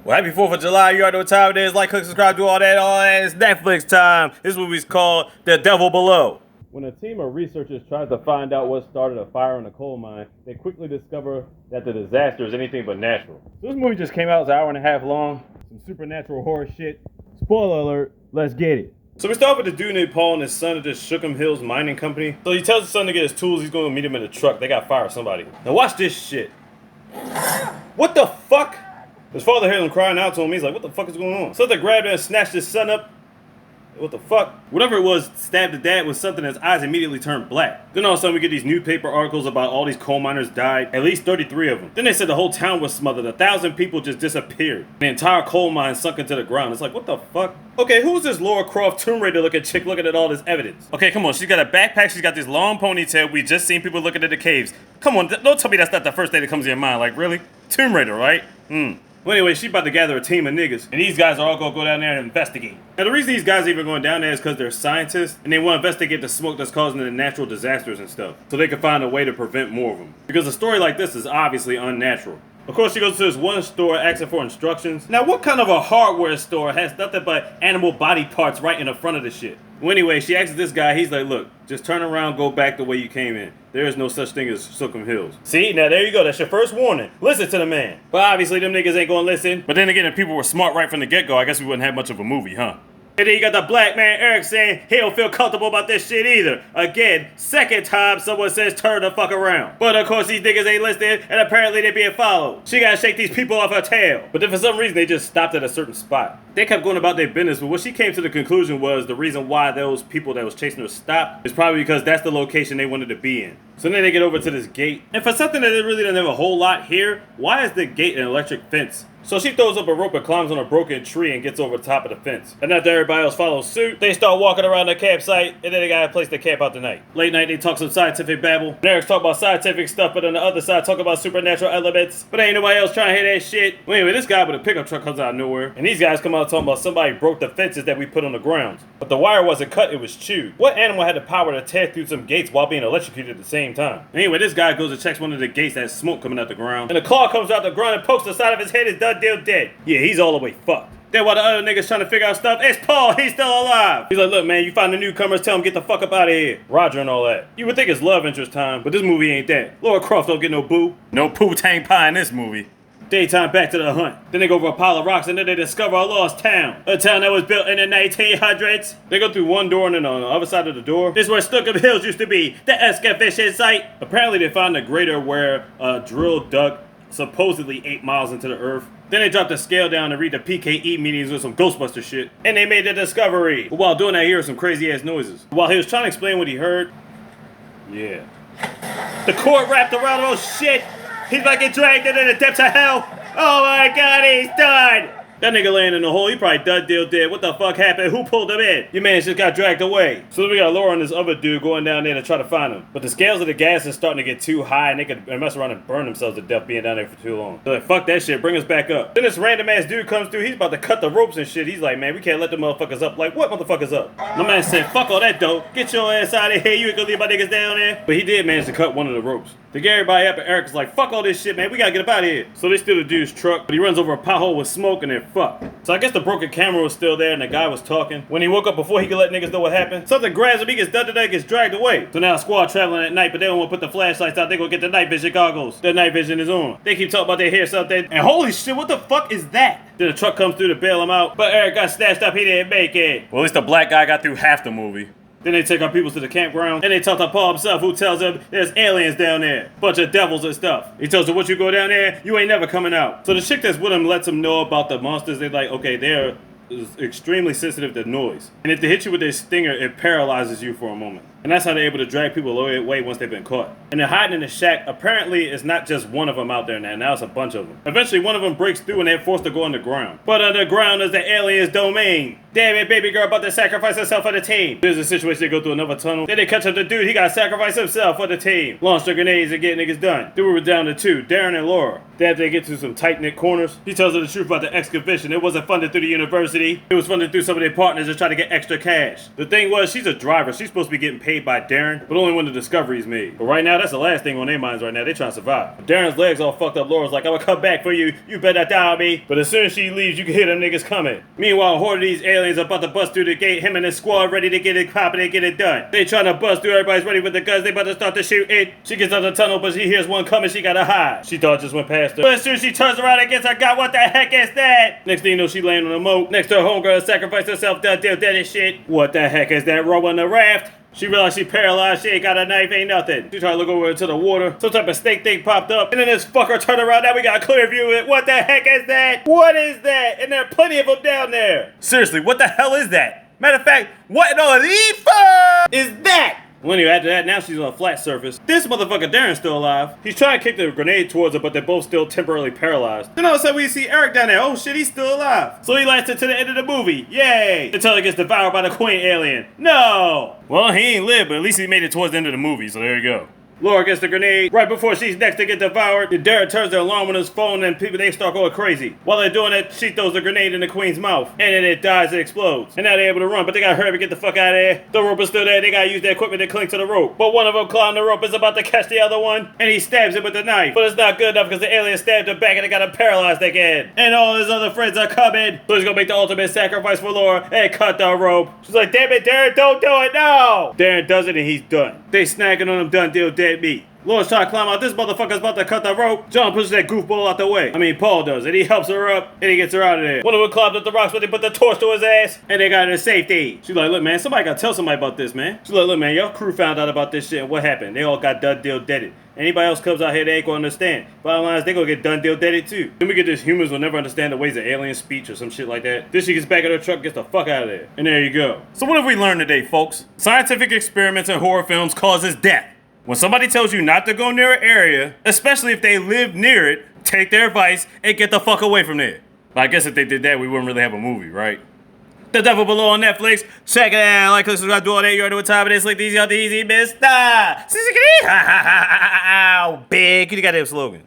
Well, happy 4th of July. You already know what time it is. Like, click, subscribe, do all that. It's Netflix time. This movie's called The Devil Below. When a team of researchers tries to find out what started a fire in a coal mine, they quickly discover that the disaster is anything but natural. So this movie just came out. It's an hour and a half long. Some supernatural horror shit. Spoiler alert. Let's get it. So we start with the dude named Paul and his son at this Shookham Hills mining company. So he tells his son to get his tools. He's going to meet him in a truck. They got to fire somebody. Now watch this shit. What the fuck? His father heard him crying out to him. He's like, what the fuck is going on? So they grabbed him and snatched his son up. What the fuck? Whatever it was, stabbed the dad with something. His eyes immediately turned black. Then all of a sudden we get these newspaper articles about all these coal miners died. At least 33 of them. Then they said the whole town was smothered. 1,000 people just disappeared. The entire coal mine sunk into the ground. It's like, what the fuck? Okay, who's this Lara Croft Tomb Raider looking chick looking at all this evidence? Okay, come on. She's got a backpack. She's got this long ponytail. We just seen people looking at the caves. Come on, don't tell me that's not the first thing that comes to your mind. Like, really? Tomb Raider, right? Well, anyway, she's about to gather a team of niggas, and these guys are all gonna go down there and investigate. Now, the reason these guys are even going down there is because they're scientists, and they want to investigate the smoke that's causing the natural disasters and stuff, so they can find a way to prevent more of them. Because a story like this is obviously unnatural. Of course, she goes to this one store asking for instructions. Now, what kind of a hardware store has nothing but animal body parts right in the front of the shit? Well, anyway, she asks this guy, he's like, look, just turn around, go back the way you came in. There is no such thing as Shookham Hills. See, now there you go, that's your first warning. Listen to the man. But obviously, them niggas ain't gonna listen. But then again, if people were smart right from the get-go, I guess we wouldn't have much of a movie, huh? And then you got the black man Eric saying he don't feel comfortable about this shit either. Again, second time someone says turn the fuck around. But of course these niggas ain't listening, and apparently they being followed. She gotta shake these people off her tail. But then for some reason they just stopped at a certain spot. They kept going about their business, but what she came to the conclusion was the reason why those people that was chasing her stopped is probably because that's the location they wanted to be in. So then they get over to this gate. And for something that really doesn't have a whole lot here, why is the gate an electric fence? So she throws up a rope and climbs on a broken tree and gets over the top of the fence. And after everybody else follows suit, they start walking around the campsite, and then they got a place to camp out the night. Late night, they talk some scientific babble. And Eric's talking about scientific stuff, but on the other side, talk about supernatural elements. But ain't nobody else trying to hear that shit. Well, anyway, this guy with a pickup truck comes out of nowhere, and these guys come out talking about somebody broke the fences that we put on the ground. But the wire wasn't cut, it was chewed. What animal had the power to tear through some gates while being electrocuted at the same time? Anyway, this guy goes and checks one of the gates that has smoke coming out the ground. And a claw comes out the ground and pokes the side of his head. Is done deal dead. Yeah, he's all the way fucked. Then while the other niggas trying to figure out stuff, it's Paul, he's still alive. He's like, look man, you find the newcomers, tell them get the fuck up out of here. Roger and all that. You would think it's love interest time, but this movie ain't that. Lara Croft don't get no boo. No poo-tang pie in this movie. Daytime back to the hunt. Then they go over a pile of rocks and then they discover a lost town. A town that was built in the 1900s. They go through one door and then on the other side of the door, this is where Shookham Hills used to be, the excavation site. Apparently they found a crater where a drill dug supposedly 8 miles into the earth. Then they dropped the scale down and read the PKE meetings with some Ghostbuster shit. And they made the discovery. But while doing that, he heard some crazy ass noises. While he was trying to explain what he heard, yeah. The cord wrapped around him, oh shit! He's like get dragged into the depths of hell! Oh my god, he's done! That nigga laying in the hole, he probably done deal dead. What the fuck happened? Who pulled him in? Your man just got dragged away. So then we got Laura and this other dude going down there to try to find him. But the scales of the gas is starting to get too high and they could mess around and burn themselves to death being down there for too long. They're like, fuck that shit, bring us back up. Then this random ass dude comes through, he's about to cut the ropes and shit. He's like, man, we can't let the motherfuckers up. Like, what motherfuckers up? My man said, fuck all that though. Get your ass out of here, you ain't gonna leave my niggas down there. But he did manage to cut one of the ropes. To get everybody up, and Eric's like, fuck all this shit, man, we gotta get up out of here. So they steal the dude's truck, but he runs over a pothole with smoke and they're fucked. So I guess the broken camera was still there and the guy was talking. When he woke up before he could let niggas know what happened, something grabs him, he gets done today, gets dragged away. So now squad traveling at night, but they don't want to put the flashlights out, they gonna get the night vision goggles. Their night vision is on. They keep talking about they hear something, and holy shit, what the fuck is that? Then the truck comes through to bail him out, but Eric got snatched up, he didn't make it. Well, at least the black guy got through half the movie. Then they take our people to the campground, and they talk to Paul himself, who tells them there's aliens down there. Bunch of devils and stuff. He tells them, once you go down there, you ain't never coming out. So the chick that's with him lets him know about the monsters. They're like, okay, they're extremely sensitive to noise. And if they hit you with their stinger, it paralyzes you for a moment. And that's how they're able to drag people away once they've been caught. And they're hiding in the shack. Apparently, it's not just one of them out there now it's a bunch of them. Eventually, one of them breaks through and they're forced to go underground. But underground is the alien's domain. Damn it, baby girl about to sacrifice herself for the team. There's a situation they go through another tunnel. Then they catch up the dude, he gotta sacrifice himself for the team. Launch the grenades and get niggas done. Then we were down to 2, Darren and Laura. Then after they get to some tight-knit corners, he tells her the truth about the excavation. It wasn't funded through the university. It was funded through some of their partners to try to get extra cash. The thing was, she's a driver. She's supposed to be getting paid paid by Darren, but only when the discovery is made. But right now, that's the last thing on their minds right now. They're trying to survive. Darren's legs all fucked up. Laura's like, I'm gonna come back for you. You better die on me. But as soon as she leaves, you can hear them niggas coming. Meanwhile, a horde of these aliens are about to bust through the gate. Him and his squad ready to get it popping and get it done. They trying to bust through. Everybody's ready with the guns. They about to start to shoot it. She gets out the tunnel, but she hears one coming. She gotta hide. She thought it just went past her. But as soon as she turns around and gets her gun, what the heck is that? Next thing you know, she laying on a moat. Next to her homegirl sacrificed herself. Done deal dead and shit. What the heck is that row on the raft? She realized she paralyzed, she ain't got a knife, ain't nothing. She tried to look over into the water. Some type of snake thing popped up. And then this fucker turned around. Now we got a clear view of it. What the heck is that? What is that? And there are plenty of them down there. Seriously, what the hell is that? Matter of fact, what in all of these fuck is that? Well, anyway, after that, now she's on a flat surface. This motherfucker Darren's still alive. He's trying to kick the grenade towards her, but they're both still temporarily paralyzed. Then all of a sudden, we see Eric down there. Oh shit, he's still alive. So he lasted to the end of the movie. Yay! Until he gets devoured by the Queen alien. No! Well, he ain't lived, but at least he made it towards the end of the movie, so there you go. Laura gets the grenade right before she's next to get devoured. Then Darren turns the alarm on his phone and people, they start going crazy. While they're doing that, she throws the grenade in the Queen's mouth. And then it dies and explodes. And now they're able to run, but they gotta hurry up and get the fuck out of there. The rope is still there. They gotta use their equipment to cling to the rope. But one of them climbing the rope is about to catch the other one. And he stabs it with the knife. But it's not good enough because the alien stabbed her back and they got him paralyzed again. And all his other friends are coming. So he's gonna make the ultimate sacrifice for Laura and cut the rope. She's like, damn it, Darren, don't do it, no! Darren does it and he's done. They snacking on him, done deal, dead meat. Laura's trying to climb out. This motherfucker's about to cut the rope. John pushes that goofball out the way. I mean, Paul does. And he helps her up. And he gets her out of there. One of them climbed up the rocks, but they put the torch to his ass. And they got her to safety. She's like, look, man, somebody gotta tell somebody about this, man. She's like, look, man, your crew found out about this shit. And what happened? They all got done deal deaded. Anybody else comes out here, they ain't gonna understand. Bottom line is, they gonna get done deal deaded too. Then we get this humans will never understand the ways of alien speech or some shit like that. Then she gets back in her truck and gets the fuck out of there. And there you go. So what have we learned today, folks? Scientific experiments in horror films causes death. When somebody tells you not to go near an area, especially if they live near it, take their advice and get the fuck away from there. I guess if they did that, we wouldn't really have a movie, right? The Devil Below on Netflix. Check it out. Like, click, subscribe, do all that. You already know what time it is. Like these, y'all, the easy mister. Big. You got that slogan.